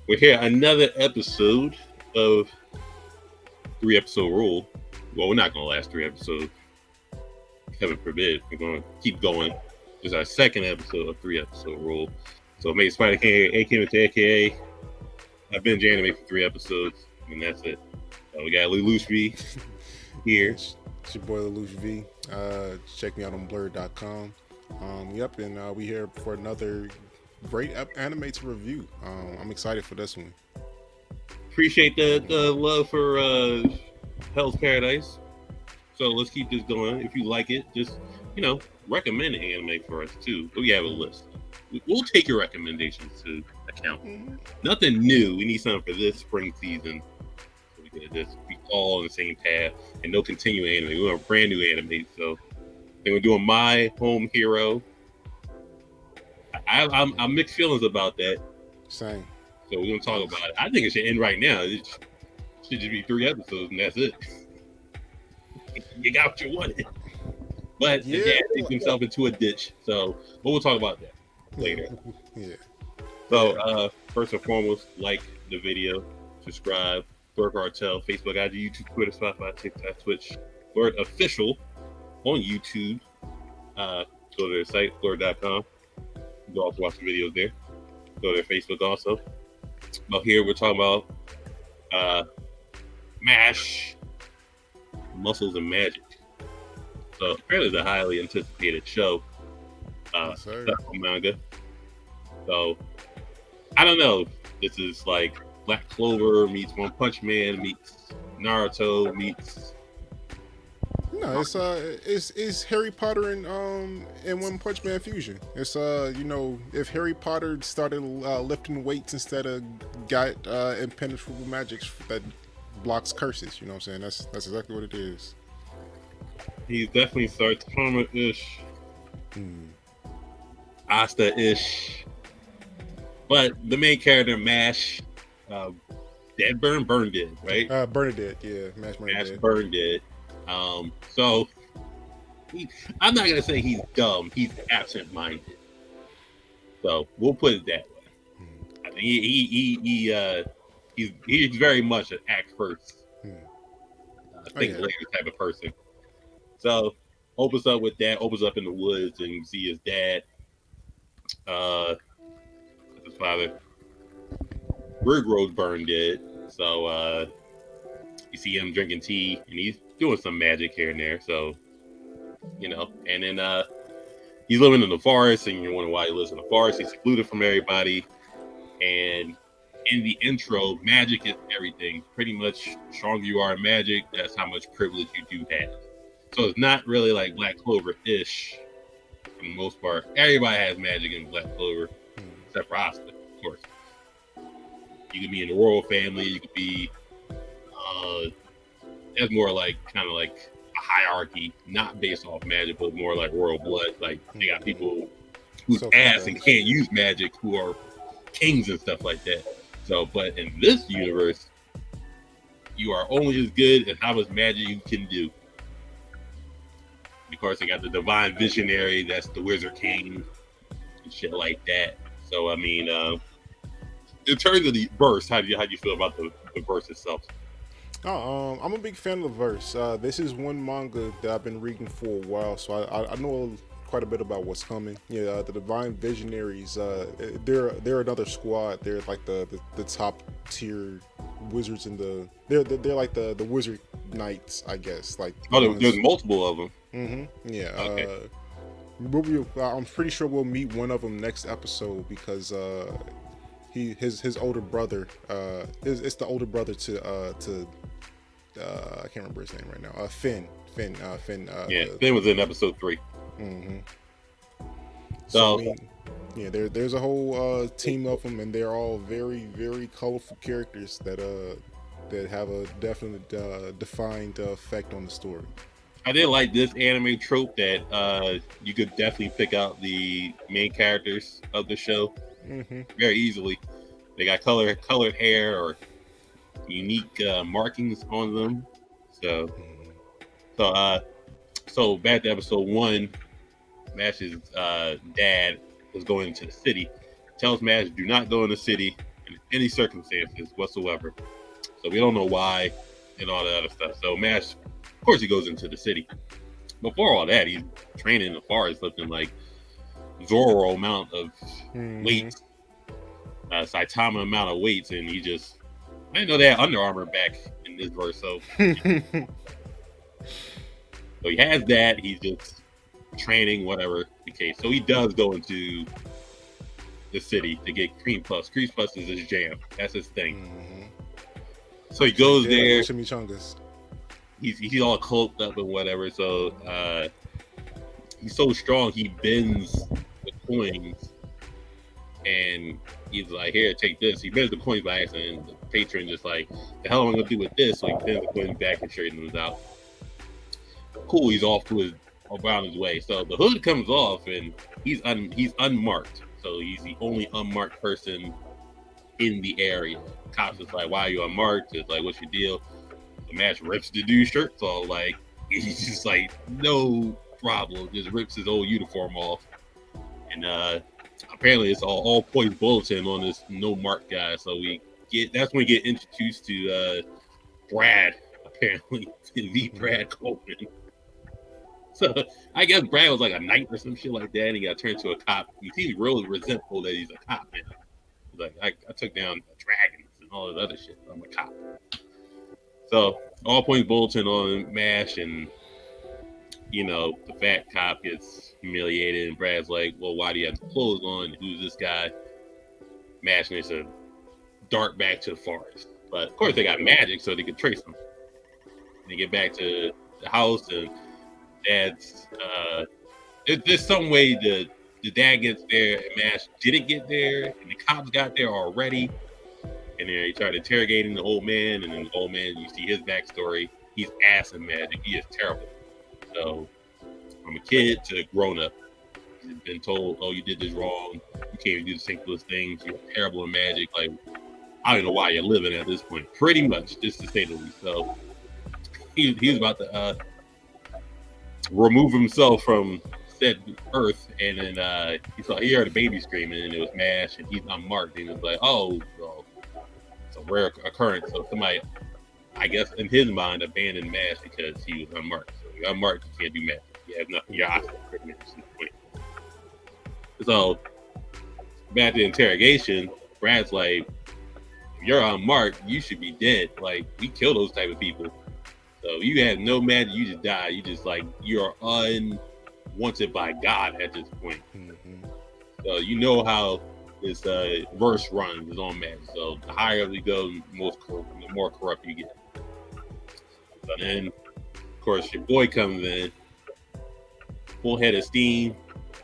We're here another episode of 3 episode rule. Well, we're not gonna last 3 episodes. Heaven forbid. We're gonna keep going. This is our second episode of 3 episode rule. So maybe Spider King, AKA to AKA. I've been anime for 3 episodes, and that's it. We got Lelouch V here. It's your boy Lelouch V. Check me out on Blerd.com. Yep, and we here for another great anime to review. I'm excited for this one. Appreciate the love for Hell's Paradise. So let's keep this going. If you like it, just recommend an anime for us too. We have a list. We'll take your recommendations to account. Mm-hmm. Nothing new. We need something for this spring season. So we can just be all on the same path and no continuing anime. We want a brand new anime. So I think we're doing My Home Hero. I'm mixed feelings about that. Same. So we're gonna talk about it. I think it should end right now. It should just be 3 episodes and that's it. You got what you wanted. But the dad takes himself into a ditch. So we'll talk about that later. Yeah. So first and foremost, like the video, subscribe, Blerd Cartel, Facebook, IG, YouTube, Twitter, Spotify, TikTok, Twitch, Blerd Official on YouTube. Go to their site, blerd.com. You can also watch the videos there. Go to their Facebook also. But here we're talking about MASH, Muscles and Magic. So apparently it's a highly anticipated show. Manga. So I don't know. This is like Black Clover meets One Punch Man meets Naruto meets. No, it's Harry Potter and One Punch Man fusion. It's if Harry Potter started lifting weights instead of got impenetrable magics that blocks curses, you know what I'm saying? That's exactly what it is. He's definitely Saitama-ish, Asta-ish, but the main character Mash, Burn Dead, right? Bernadette, yeah, Mash Burn Dead. So I'm not gonna say he's dumb. He's absent-minded. So we'll put it that way. I think he's very much an act first, think later type of person. So opens up with that. Opens up in the woods and you see his dad, his father. Road's burned dead. So you see him drinking tea and he's doing some magic here and there. So and then he's living in the forest, and you're wondering why he lives in the forest. He's secluded from everybody. And in the intro, magic is everything. Pretty much, the stronger you are in magic, that's how much privilege you do have. So it's not really like Black Clover-ish for the most part. Everybody has magic in Black Clover, except for Asta, of course. You could be in the royal family. You could be. That's more like kind of like a hierarchy, not based off magic, but more like royal blood. Like they got people who's ass and can't use magic who are kings and stuff like that. So, but in this universe, you are only as good as how much magic you can do. Of course, they got the divine visionary, that's the wizard king and shit like that. So, I mean, in terms of the verse, how do you feel about the verse itself? I'm a big fan of the verse. This is one manga that I've been reading for a while, so I know quite a bit about what's coming. Yeah, the Divine Visionaries. They're another squad. They're like the top tier wizards in the. They're like the wizard knights, I guess. Like there's multiple of them. Mm-hmm. Yeah. Okay. I'm pretty sure we'll meet one of them next episode because his older brother it's the older brother to I can't remember his name right now. Finn. Finn was in episode 3. Mm-hmm. So there's a whole team of them, and they're all very, very colorful characters that have a definite defined effect on the story. I did like this anime trope that you could definitely pick out the main characters of the show very easily. They got colored hair or unique markings on them. So back to episode 1, Mash's dad was going into the city. Tells Mash, do not go in the city. And any circumstances whatsoever. So we don't know why and all that other stuff. So Mash, of course, he goes into the city. Before all that, he's training in the forest, lifting like Zoro amount of weights, Saitama amount of weights, and he just I didn't know they had Under Armour back in this verse. So he has that. He's just training, whatever the case. So he does go into the city to get Cream Puffs. Cream Puffs is his jam. That's his thing. So he goes there. Chimichangas. He's all cloaked up and whatever. So he's so strong. He bends the coins, and he's like, "Here, take this." He bends the coins by accident. And the patron just like, "The hell am I gonna do with this?" So he bends the coins back and straightens them out. Cool. He's off to around his way. So the hood comes off, and he's unmarked. So he's the only unmarked person in the area. Cops is like, "Why are you unmarked?" It's like, "What's your deal?" The Mash rips the dude's shirt off. Like, he's just like, no problem. Just rips his old uniform off. And apparently it's all points bulletin on this no mark guy. So that's when we get introduced to Brad, apparently. The Brad Coleman. So I guess Brad was like a knight or some shit like that, and he got turned to a cop. He seems really resentful that he's a cop now. He's like, I took down dragons and all this other shit. I'm a cop. So all points bulletin on Mash, and the fat cop gets humiliated, and Brad's like, "Well, why do you have the clothes on? Who's this guy?" Mash needs to dart back to the forest, but of course they got magic, so they could trace him. They get back to the house, and Dad's there's some way the dad gets there, and Mash didn't get there, and the cops got there already. And then he started interrogating the old man, and then the old man, you see his backstory. He's ass in magic. He is terrible. So, from a kid to a grown-up, he's been told, "Oh, you did this wrong. You can't even do the simplest things. You're terrible in magic. Like, I don't know why you're living at this point." Pretty much, just to say the least. So, he was about to remove himself from said earth, and then he heard a baby screaming, and it was Mash, and he's unmarked, and he was like, "Oh, well, it's a rare occurrence." So somebody, I guess, in his mind, abandoned Mash because he was unmarked. So you're unmarked, you can't do magic. You have nothing. You're out pretty much at this point. So back to interrogation, Brad's like, "If you're unmarked, you should be dead. Like, we kill those type of people. So you have no magic, you just die. You just like you're unwanted by God at this point." So you know how this verse runs is on magic. So the higher we go, the more corrupt you get. So then, of course, your boy comes in, full head of steam,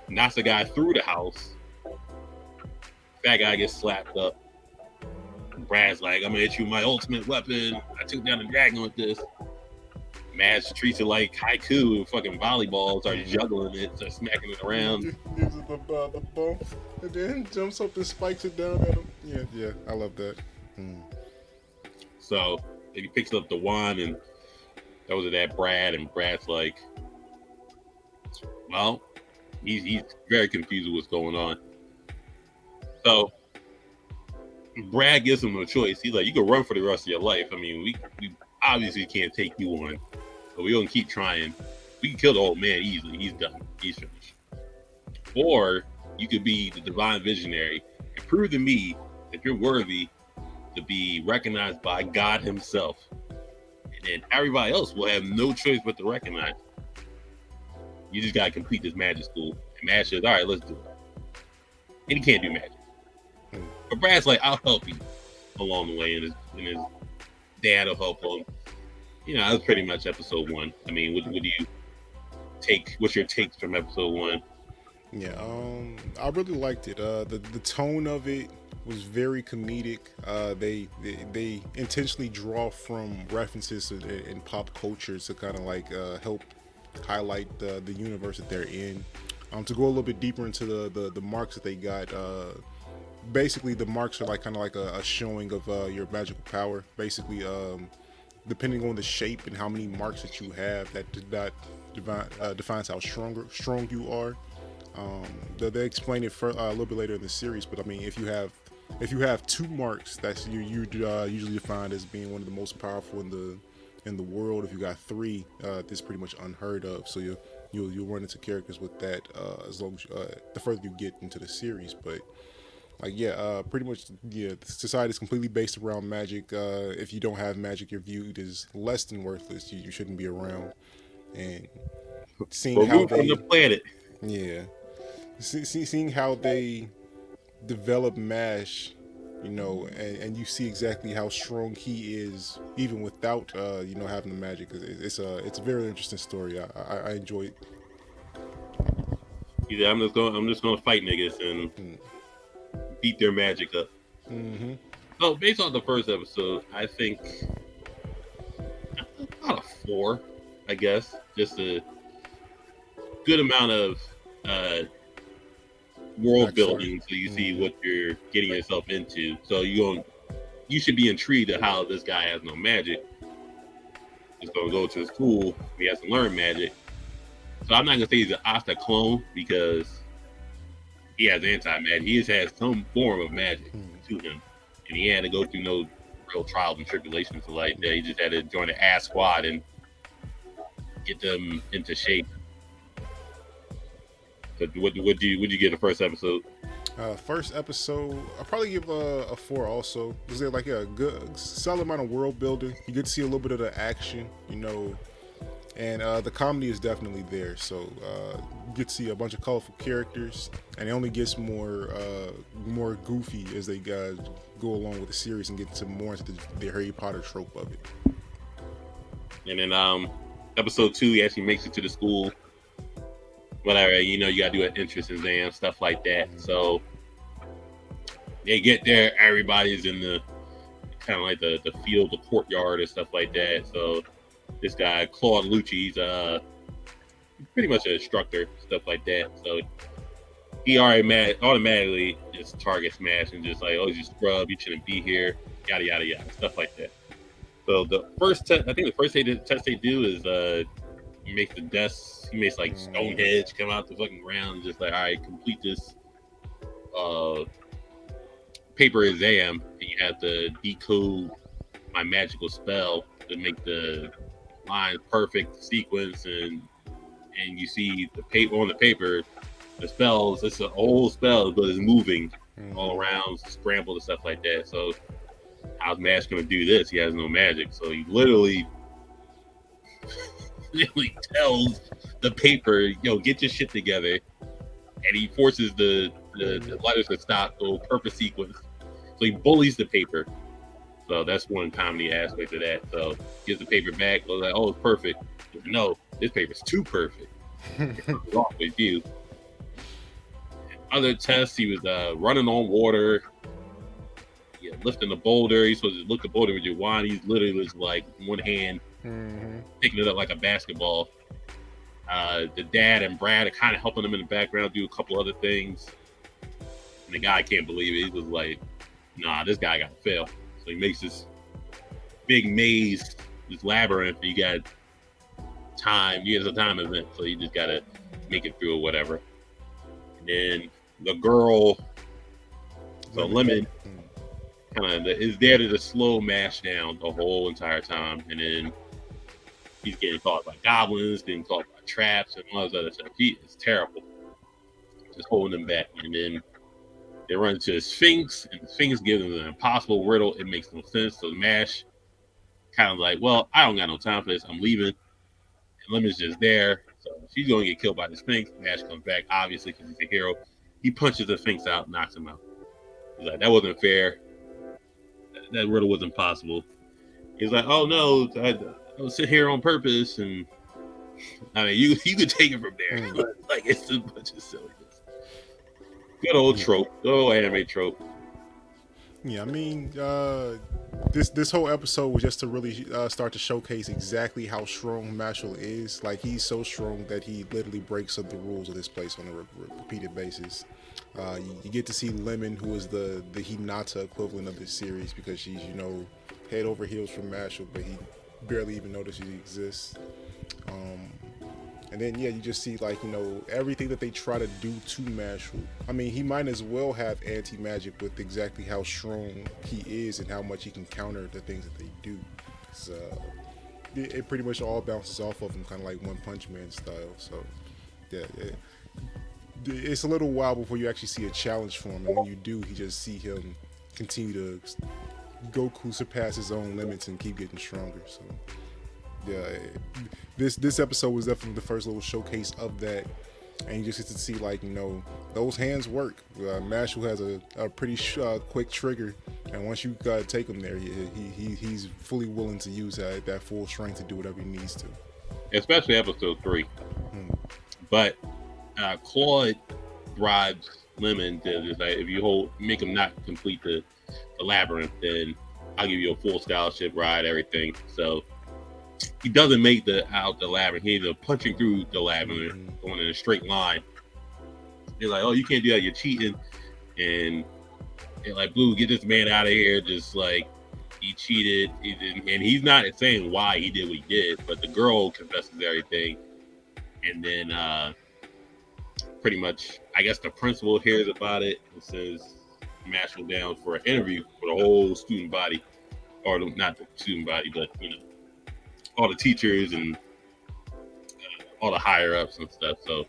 knocks the guy through the house. That guy gets slapped up. Brad's like, "I'm gonna hit you with my ultimate weapon. I took down the dragon with this." Mash treats it like haiku and fucking volleyball, starts juggling it, starts smacking it around. Gives it the bump, and then jumps up and spikes it down at him. Yeah, I love that. So he picks up the wand, and that was that Brad, and Brad's like, well, he's very confused with what's going on. So Brad gives him a choice. He's like, "You can run for the rest of your life. I mean, we obviously can't take you on, but we're gonna keep trying. We can kill the old man easily. He's done. He's finished. Or you could be the divine visionary and prove to me that you're worthy to be recognized by God himself. And then everybody else will have no choice but to recognize you. Just gotta complete this magic school." And Mash says, "All right, let's do it." And he can't do magic. But Brad's like, "I'll help you along the way," and his dad will help him. That was pretty much episode 1. I mean, what do you take? What's your takes from episode 1? Yeah, I really liked it. The tone of it was very comedic. They intentionally draw from references in pop culture to kind of like help highlight the universe that they're in. To go a little bit deeper into the marks that they got. Basically, the marks are like kind of like a showing of your magical power. Basically, depending on the shape and how many marks that you have, that defines how strong you are. They explain it a little bit later in the series, but I mean, if you have if you have two marks, that's you usually defined as being one of the most powerful in the world. If you got three, this is pretty much unheard of. So you'll run into characters with that as long as the further you get into the series. But like yeah, pretty much yeah, society is completely based around magic. If you don't have magic, you're viewed as less than worthless. You shouldn't be around. And seeing how Removed from the they planet. yeah, seeing how they develop Mash, and you see exactly how strong he is, even without having the magic. It's a very interesting story. I enjoy it. He said, I'm just gonna fight niggas and beat their magic up. Mm-hmm. So based on the first episode, I think about a 4, I guess. Just a good amount of uh, world building, so you see what you're getting yourself into. So you should be intrigued at how this guy has no magic. He's gonna go to school. He has to learn magic. So I'm not gonna say he's an Asta clone because he has anti-magic. He just has some form of magic to him, and he had to go through no real trials and tribulations like that. He just had to join the ass squad and get them into shape. So would you get the first episode? First episode, I'll probably give a 4 also. Is it like a good, solid amount of world building? You get to see a little bit of the action, and the comedy is definitely there. So you get to see a bunch of colorful characters, and it only gets more goofy as they go along with the series and get more into the Harry Potter trope of it. And then episode 2, he actually makes it to the school. Whatever, you gotta do an entrance exam, stuff like that. So they get there, everybody's in the kind of like the field, the courtyard, and stuff like that. So this guy Claude Lucci's pretty much an instructor, stuff like that. So he automatically just targets Smash and just like, oh, you scrub, you shouldn't be here, yada yada yada, stuff like that. So the first test, I think the first test they do is he makes the desks. He makes like Stonehenge come out the fucking ground and just like, all right, complete this paper exam, and you have to decode my magical spell to make the line perfect sequence, and you see the paper on the paper, the spells. It's an old spell, but it's moving all around, scrambled and stuff like that. So how's Mash gonna do this? He has no magic, so he literally tells the paper, get your shit together, and he forces the letters to stop, so perfect sequence. So he bullies the paper. So that's one comedy aspect of that. So gives the paper back, goes like, oh, it's perfect. Says, no, this paper's too perfect. Wrong with you. Other tests, he was running on water, lifting a boulder. He's supposed to lift the boulder with your wand. He's literally just like one hand picking it up like a basketball. The dad and Brad are kind of helping him in the background do a couple other things. And the guy can't believe it. He was like, nah, this guy got to fail. So he makes this big maze, this labyrinth. You got time. He has a time event, so you just got to make it through or whatever. And then the girl, so Lemon, kind of is there to just slow Mash down the whole entire time. And then he's getting caught by goblins, getting caught by traps, and all this other stuff. It's terrible. Just holding him back. And then they run into the Sphinx, and the Sphinx gives them an impossible riddle. It makes no sense. So Mash kind of like, well, I don't got no time for this. I'm leaving. And Lemon's just there. So she's going to get killed by the Sphinx. Mash comes back, obviously, because he's a hero. He punches the Sphinx out, knocks him out. He's like, that wasn't fair. That riddle was impossible. He's like, oh, no, I was sitting here on purpose. And I mean, you could take it from there. Like, it's a bunch of silliness. Good old trope. Good old anime trope. Yeah, I mean, this whole episode was just to really start to showcase exactly how strong Mashle is. Like, he's so strong that he literally breaks up the rules of this place on a repeated basis. You get to see Lemon, who is the Hinata equivalent of this series, because she's, head over heels from Mashle, but he barely even notices he exists. And then yeah, you just see like everything that they try to do to Mashle. I mean, he might as well have anti magic with exactly how strong he is and how much he can counter the things that they do. So it pretty much all bounces off of him, kind of like One Punch Man style. So yeah, it's a little while before you actually see a challenge for him, and when you do, you just see him continue to Goku surpass his own limits and keep getting stronger. So yeah, this episode was definitely the first little showcase of that, and you just get to see like those hands work. Mashle has a pretty quick trigger, and once you take him there, he's fully willing to use that full strength to do whatever he needs to. Especially episode 3. But Claude bribes Lemon to just like, if you make him not complete the labyrinth, then I'll give you a full scholarship ride, everything. So he doesn't make out the labyrinth. He's punching through the labyrinth, going in a straight line. They're like, "Oh, you can't do that. You're cheating." And they're like, "Blue, get this man out of here." Just like he cheated, and he's not saying why he did what he did, but the girl confesses everything. And then pretty much, I guess the principal hears about it and says Mashle down for an interview for the whole student body, or not the student body, but all the teachers and all the higher ups and stuff. So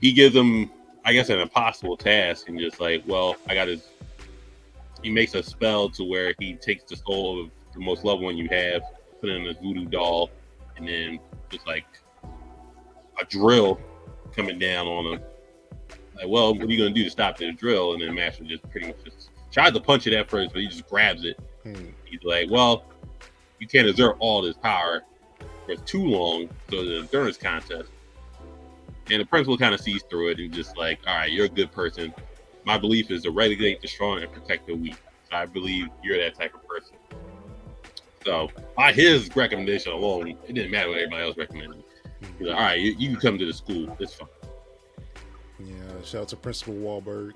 he gives them, I guess, an impossible task, and just like, well, he makes a spell to where he takes the soul of the most loved one you have, put it in a voodoo doll, and then just like a drill coming down on him. Like, well, what are you gonna do to stop the drill? And then Mashle just pretty much just tries to punch it at first, but he just grabs it. He's like, well, you can't exert all this power for too long, so the endurance contest. And the principal kind of sees through it and just like, all right, you're a good person. My belief is to regulate the strong and protect the weak. So I believe you're that type of person. So by his recommendation alone, it didn't matter what everybody else recommended. He's like, all right, you can come to the school. It's fine. Yeah, shout out to Principal Wahlberg.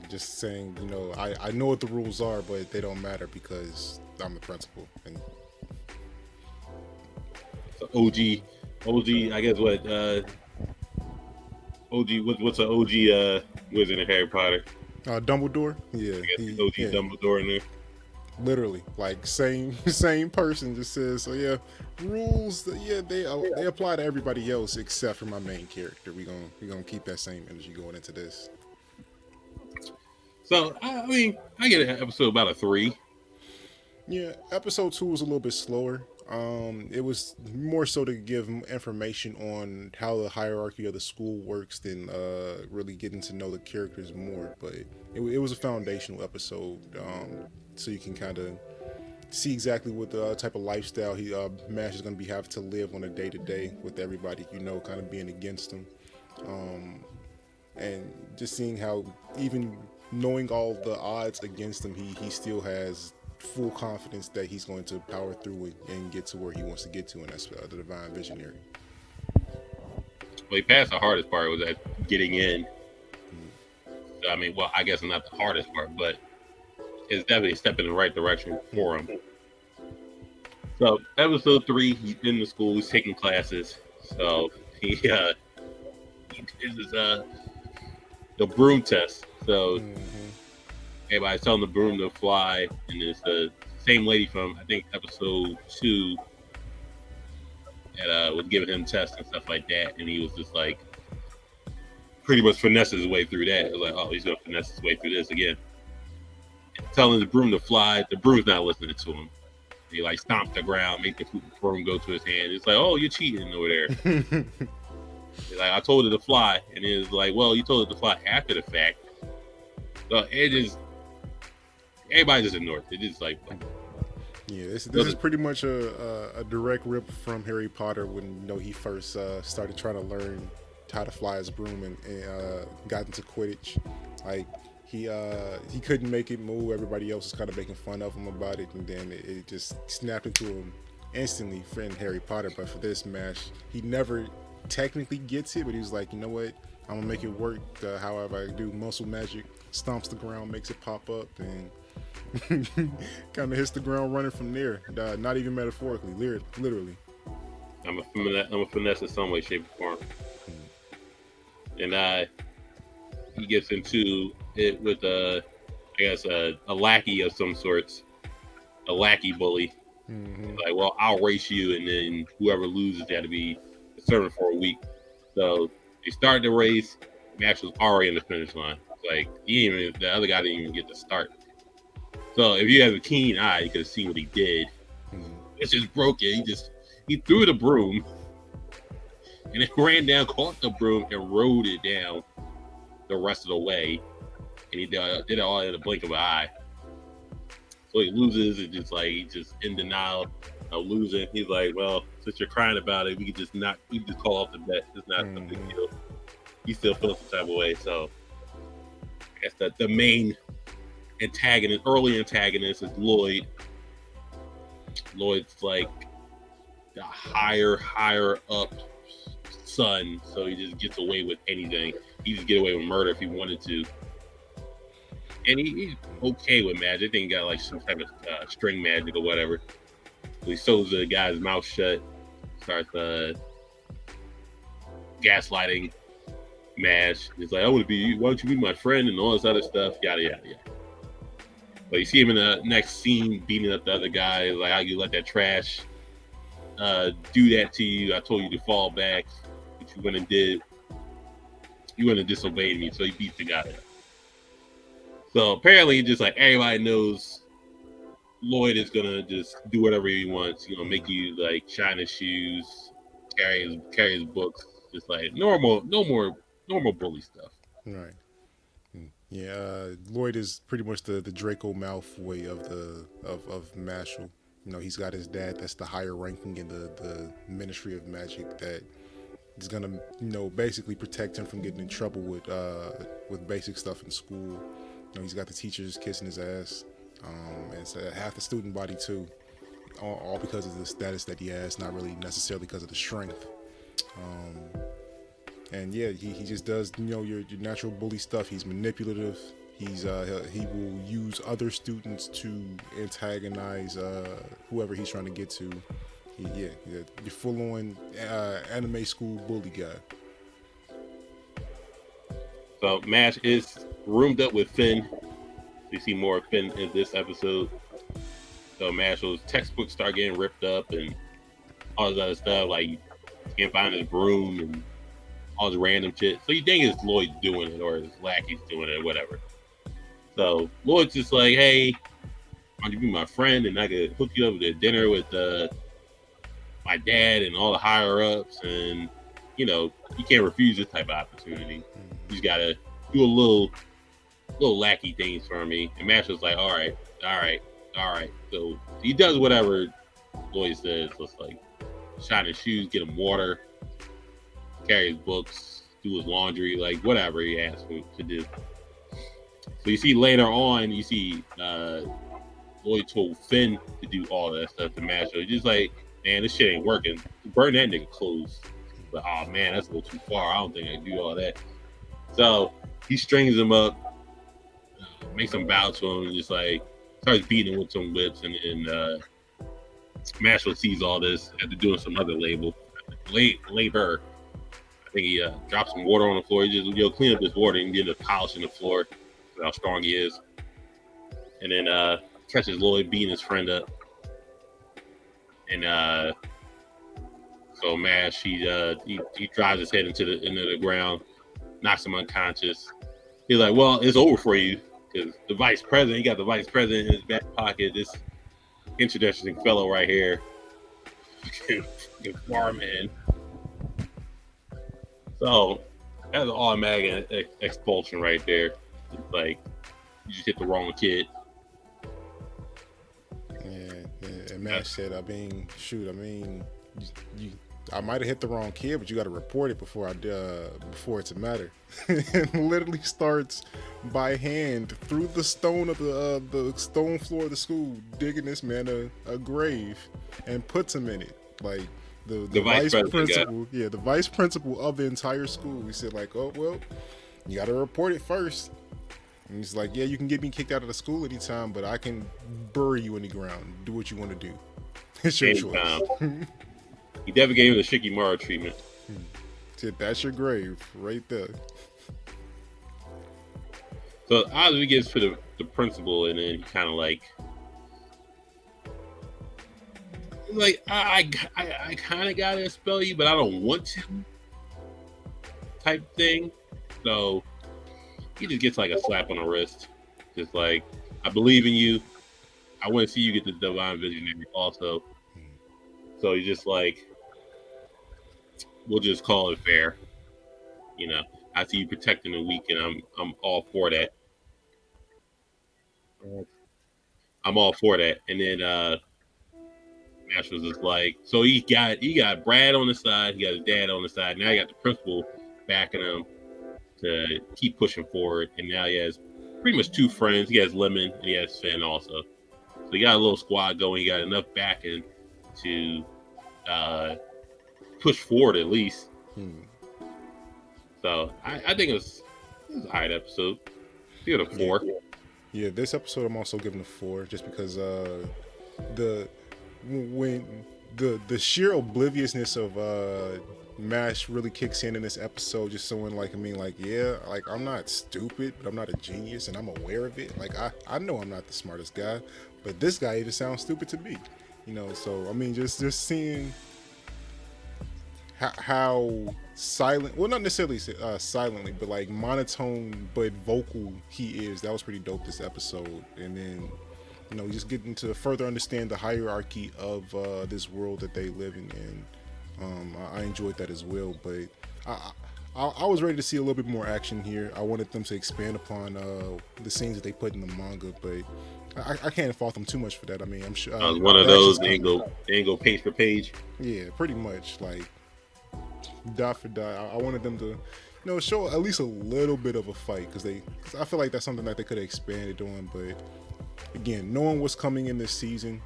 Just saying, I know what the rules are, but they don't matter because I'm the principal. And so OG, I guess what OG, what's an OG wizard in Harry Potter? Dumbledore. Yeah, I guess OG Dumbledore in there. Literally, like same person just says, so yeah, rules. Yeah, they apply to everybody else except for my main character. We gonna keep that same energy going into this. So I mean, I get an episode about a 3. Yeah, episode 2 was a little bit slower. It was more so to give information on how the hierarchy of the school works than really getting to know the characters more. But it was a foundational episode, so you can kind of see exactly what the type of lifestyle Mash is going to be having to live on a day to day with everybody, kind of being against him, and just seeing how even knowing all the odds against him, he still has full confidence that he's going to power through it and get to where he wants to get to, and that's the Divine Visionary. Well, he passed the hardest part, was that getting in. I mean, well, I guess not the hardest part, but it's definitely a step in the right direction for him. So episode 3, he's in the school, he's taking classes. So he did his the broom test. So everybody's telling the broom to fly, and it's the same lady from, I think, episode 2 that was giving him tests and stuff like that, and he was just like pretty much finesses his way through that. It was like, oh, he's gonna finesse his way through this again. Telling the broom to fly, the broom's not listening to him. He like stomps the ground, make the broom go to his hand. It's like, oh, you're cheating over there. He's like, I told it to fly, and it was like, well, you told it to fly after the fact. So it just, everybody just ignored it. It's just like, yeah, this is pretty much a direct rip from Harry Potter when he first started trying to learn how to fly his broom and got into Quidditch. Like he couldn't make it move. Everybody else was kind of making fun of him about it, and then it just snapped into him instantly for Harry Potter. But for this Mash, he never technically gets it, but he was like, you know what? I'm gonna make it work. However I do, muscle magic, stomps the ground, makes it pop up, and kind of hits the ground running from there. Not even metaphorically, literally. I'm a finesse in some way, shape, or form. And he gets into it with I guess a lackey of some sorts, a lackey bully. Mm-hmm. Like, well, I'll race you, and then whoever loses got to be a servant for a week. So they start the race. Max was already in the finish line. Like the other guy didn't even get to start. So if you have a keen eye, you could have seen what he did. It's just broken. He threw the broom, and it ran down, caught the broom, and rode it down the rest of the way. And he did it all in the blink of an eye. So he loses, and he's just in denial of losing. He's like, well, since you're crying about it, we can just call off the bet. It's not a big deal. He still feels some type of way. So I guess the main early antagonist is Lloyd. Lloyd's like the higher up son, so he just gets away with anything. He just get away with murder if he wanted to. And he's okay with magic. I think he got like some type of string magic or whatever. So he sews the guy's mouth shut, starts gaslighting Mash. He's like, why don't you be my friend and all this other stuff, yada, yada, yada. But you see him in the next scene beating up the other guy, like, how you let that trash do that to you. I told you to fall back, but you went and did. You went and disobeyed me, so he beats the guy up. So apparently, just like everybody knows, Lloyd is gonna just do whatever he wants. Make you like shine his shoes, carry his books, just like normal bully stuff. Right. Yeah, Lloyd is pretty much the Draco Malfoy of Mashle. He's got his dad that's the higher ranking in the Ministry of Magic that is gonna basically protect him from getting in trouble with basic stuff in school. He's got the teachers kissing his ass, and so half the student body too, all because of the status that he has, not really necessarily because of the strength. And yeah, he just does your natural bully stuff. He's manipulative. He will use other students to antagonize whoever he's trying to get to. You're full on anime school bully guy. So Mash is roomed up with Finn. You see more of Finn in this episode. So Mash's textbooks start getting ripped up and all this other stuff. Like, you can't find his broom and all this random shit. So you think it's Lloyd doing it or his lackey's doing it or whatever. So Lloyd's just like, hey, why don't you be my friend and I could hook you up with a dinner with my dad and all the higher ups, and you can't refuse this type of opportunity. You just gotta do a little lackey things for me. And Mash was like, all right. So he does whatever Lloyd says. So it's like shine his shoes, get him water, carry his books, do his laundry, like whatever he asks him to do. So you see later on, Lloyd told Finn to do all that stuff to Mash. So he's just like, man, this shit ain't working. Burn that nigga clothes. But oh man, that's a little too far. I don't think I can do all that. So he strings him up, makes him bow to him, and just like starts beating him with some whips. And Mashle sees all this after doing some other labor. I think he drops some water on the floor. He just clean up this water and get a polishing the floor. That's how strong he is. And then catches Lloyd beating his friend up. And so Mash, he drives his head into the ground, knocks him unconscious. He's like, well, it's over for you, because he got the vice president in his back pocket, this interesting fellow right here, fucking farmhand. So that's an automatic expulsion right there. It's like, you just hit the wrong kid. Yeah. And Mash said, I might have hit the wrong kid, but you got to report it before it's a matter. And literally starts by hand through the stone of the stone floor of the school, digging this man a grave, and puts him in it. Like the vice principal, the vice principal of the entire school. He said like, oh well, you got to report it first. And he's like, yeah, you can get me kicked out of the school anytime, but I can bury you in the ground. Do what you want to do. It's your choice. He definitely gave him the Shikimaro treatment. That's your grave right there. So obviously he gets to the principal, and then he kind of like I kind of gotta expel you, but I don't want to, type thing. So he just gets like a slap on the wrist, just like, I believe in you. I want to see you get the divine visionary also. So he's just like, we'll just call it fair. I see you protecting the weak, and I'm all for that. I'm all for that. And then Mash was just like, so he got Brad on the side, he got his dad on the side. Now he got the principal backing him to keep pushing forward, and now he has pretty much two friends. He has Lemon and he has Finn also. So he got a little squad going. He got enough backing to push forward at least. So I think it was an alright episode. Give it a 4. Yeah, this episode I'm also giving a 4 just because the sheer obliviousness of Mash really kicks in this episode, just showing like I'm not stupid, but I'm not a genius, and I'm aware of it. Like I know I'm not the smartest guy, but this guy even sounds stupid to me, So I mean, just seeing how silent, well, not necessarily silently, but like monotone but vocal he is. That was pretty dope this episode. And then just getting to further understand the hierarchy of this world that they live in. And I enjoyed that as well. But I was ready to see a little bit more action here. I wanted them to expand upon the scenes that they put in the manga, but I can't fault them too much for that. I mean, I'm sure one of those they ain't go page for page. Yeah, pretty much, like dot for dot. I wanted them to show at least a little bit of a fight, because I feel like that's something that they could have expanded on. But again, knowing what's coming in this season,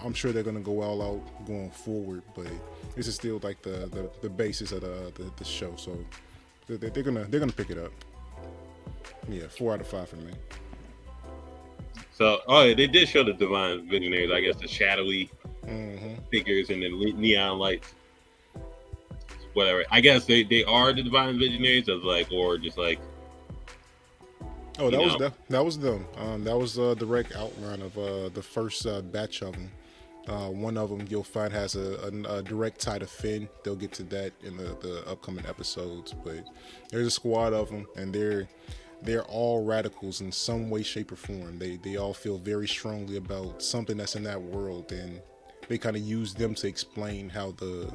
I'm sure they're going to go all out going forward. But this is still like the basis of the show, so they're gonna pick it up. Yeah, 4 out of 5 for me. So they did show the divine visionaries, I guess, the shadowy figures and the neon lights. Whatever. I guess they are the divine visionaries, or just like. Oh, that was them. That was a direct outline of the first batch of them. One of them you'll find has a direct tie to Finn. They'll get to that in the upcoming episodes. But there's a squad of them, and they're all radicals in some way, shape, or form. They all feel very strongly about something that's in that world, and they kind of use them to explain how the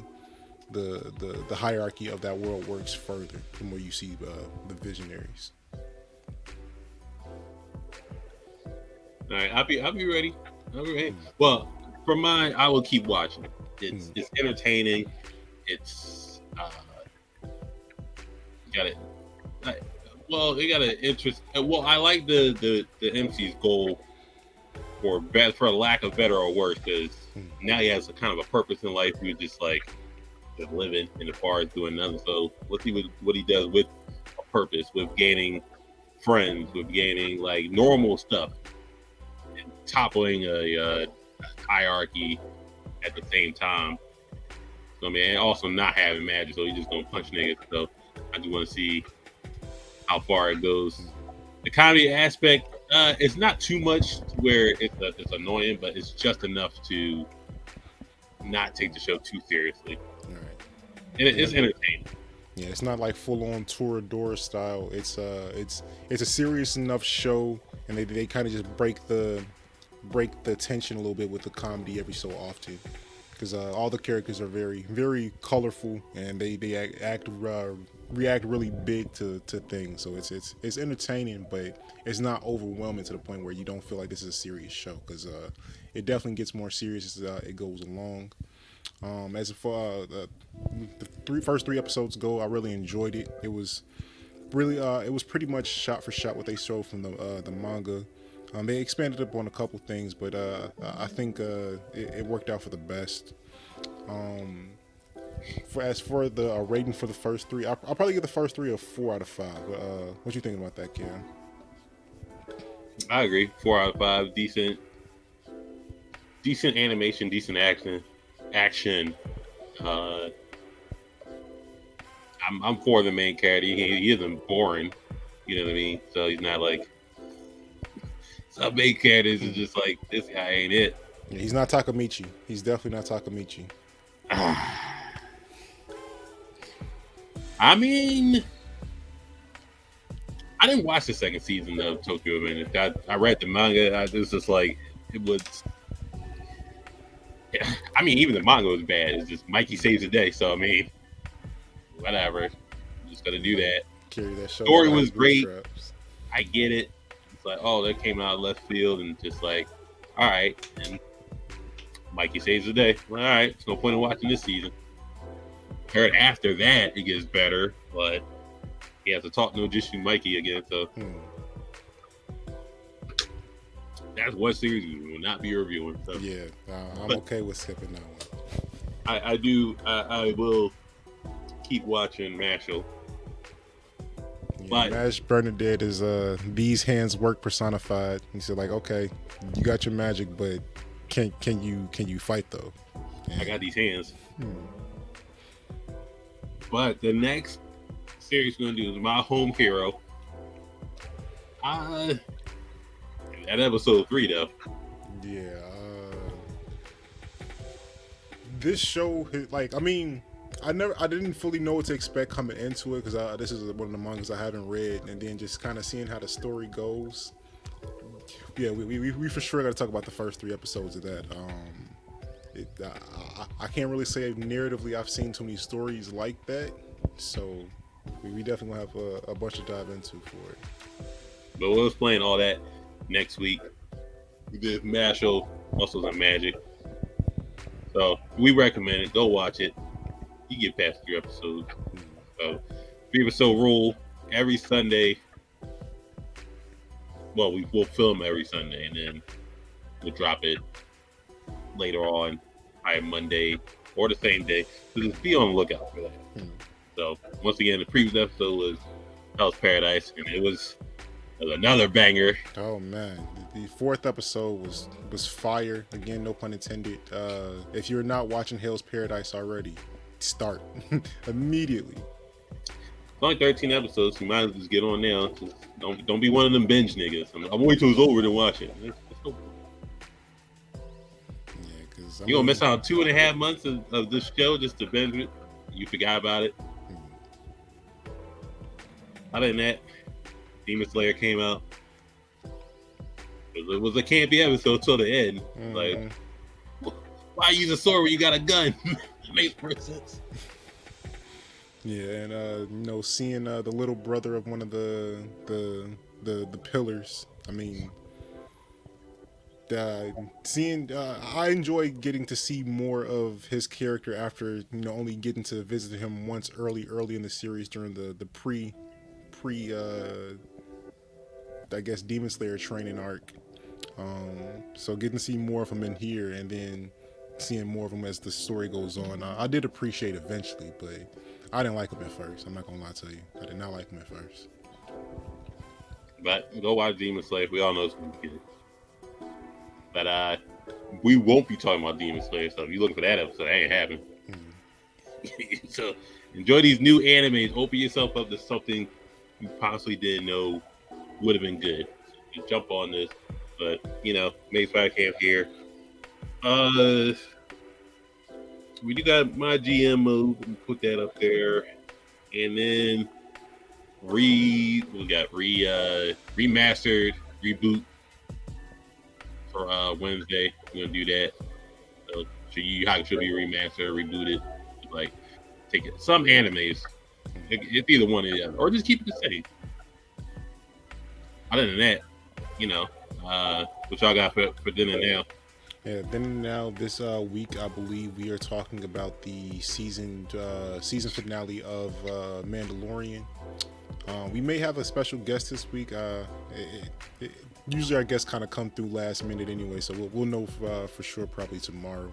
hierarchy of that world works further from where you see the visionaries. All right, I'll be ready. Well, for mine, I will keep watching. It's entertaining. It's got it. They got an interest. Well, I like the MC's goal for lack of better or worse, because now he has a kind of a purpose in life. He was just living in the forest doing nothing. So let's see what he does with a purpose, with gaining friends, with gaining like normal stuff, and toppling a hierarchy at the same time. So I mean, and also not having magic, so he's just gonna punch niggas. So I just want to see how far it goes. The comedy aspect, it's not too much where it's annoying, but it's just enough to not take the show too seriously. All right. It's entertaining. Yeah, it's not like full on Toradora style. It's a serious enough show, and they kind of just break the tension a little bit with the comedy every so often, because all the characters are very, very colorful, and they react really big to things. So it's entertaining, but it's not overwhelming to the point where you don't feel like this is a serious show, because it definitely gets more serious as it goes along. As for the first 3 episodes go, I really enjoyed it. It was really it was pretty much shot for shot what they showed from the manga. They expanded upon a couple things, but I think it worked out for the best. As for the rating for the first 3, I'll probably give the first 3 a 4 out of 5. What you think about that, Cam? I agree. 4 out of 5. Decent animation, decent action. Uh, I'm for the main character. He isn't boring. You know what I mean? So he's not like some main characters is just like this guy ain't it. Yeah, he's not Takamichi. He's definitely not Takamichi. I mean, I didn't watch the second season of Tokyo Revengers. I read the manga. It was just like it was. I mean, even the manga was bad. It's just Mikey saves the day. So I mean, whatever. I'm just gonna do that. Carry that show. Story was great. I get it. It's like, oh, that came out of left field, and just like, all right, and Mikey saves the day. All right, there's no point in watching this season. Heard after that it gets better, but he has to talk no Jishu Mikey again. So that's one series we will not be reviewing. So. Yeah, I'm okay with skipping that one. I will keep watching Mashle. Yeah, but Mash Bernadette is these hands work personified. He said like, okay, you got your magic, but can you fight though? I got these hands. But the next series we're gonna do is My Home Hero. At episode 3 though. Yeah. This show, like, I mean, I didn't fully know what to expect coming into it because this is one of the mangas I haven't read, and then just kind of seeing how the story goes. Yeah, we for sure got to talk about the first 3 episodes of that. I can't really say narratively I've seen too many stories like that, so we definitely have a bunch to dive into for it. But we'll explain all that next week. We did Mashle, Muscles and Magic. So we recommend it. Go watch it. You get past 3 episodes. So 3 episode rule every Sunday. Well, we'll film every Sunday and then we'll drop it later on, probably Monday or the same day. So just be on the lookout for that. So once again, the previous episode was Hell's Paradise, and it was another banger. Oh man, the 4th episode was fire. Again, no pun intended. If you're not watching Hell's Paradise already, start immediately. It's only 13 episodes, so you might as well just get on now. Just don't be one of them binge niggas. I'm wait till it's over to watch it. It's over. Yeah, because you're gonna miss out 2.5 months of this show just to binge it. You forgot about it. Other than that, Demon Slayer came out. It was a campy episode till the end. Like, why use a sword when you got a gun? It makes more sense. Yeah, and seeing the little brother of one of the pillars. I mean, I enjoy getting to see more of his character after only getting to visit him once early in the series during the pre I guess Demon Slayer training arc. So getting to see more of him in here, and then seeing more of him as the story goes on. I did appreciate eventually, but I didn't like him at first. I'm not gonna lie to you. I did not like him at first. But go watch Demon Slayer. We all know it's gonna be good. But we won't be talking about Demon Slayer. So if you're looking for that episode, that ain't happening. So enjoy these new animes. Open yourself up to something you possibly didn't know would have been good. You jump on this. But Maze Fire Camp here. We do got my GM mode. We put that up there, and then we got remastered reboot for Wednesday. We're gonna do that. So how it should be remastered, rebooted. Like take it. Some animes, it's either one or the other, or just keep it the same. Other than that, what y'all got for dinner now? Yeah, then now this week, I believe we are talking about the season finale of Mandalorian. We may have a special guest this week. Usually our guests kind of come through last minute anyway, so we'll know for sure probably tomorrow.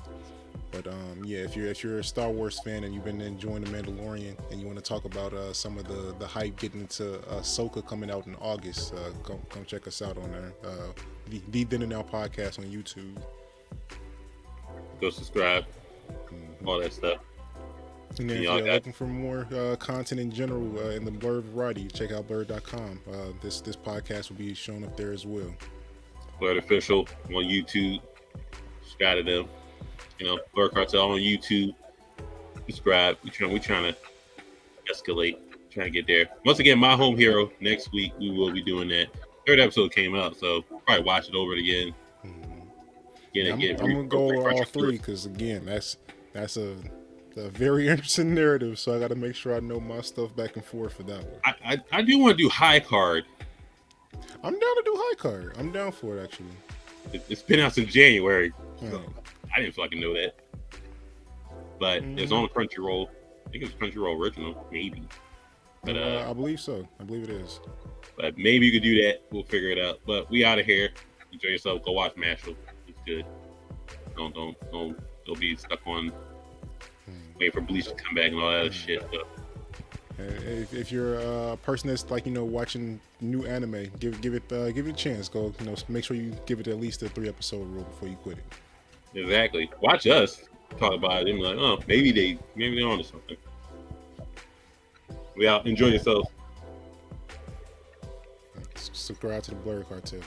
But yeah, if you're a Star Wars fan and you've been enjoying the Mandalorian and you want to talk about some of the hype getting into Ahsoka coming out in August, come check us out on there. The Then and Now podcast on YouTube. Go subscribe, all that stuff. And then if you're looking for more content in general in the Blerd variety, check out blerd.com. This podcast will be shown up there as well. Blerd Official on YouTube. Subscribe to them. Blerd Cartel on YouTube. Subscribe. We trying to escalate. Trying to get there. Once again, My Home Hero. Next week we will be doing that. Third episode came out, so probably watch it over again. I'm gonna go over all three because again, that's a very interesting narrative. So I got to make sure I know my stuff back and forth for that one. I do want to do High Card. I'm down to do High Card. I'm down for it actually. It's been out since January. So I didn't fucking know that. But it's on Crunchyroll. I think it's Crunchyroll original, maybe. But I believe so. I believe it is. But maybe you could do that. We'll figure it out. But we out of here. Enjoy yourself. Go watch Mashle. It's good. Don't be stuck on waiting for Bleach to come back and all that other shit. So. If you're a person that's like watching new anime, give it a chance. Go make sure you give it at least a 3-episode rule before you quit it. Exactly. Watch us talk about it and be like, oh, maybe they're onto something. We out. Enjoy yourself. Subscribe to the Blerd Cartel.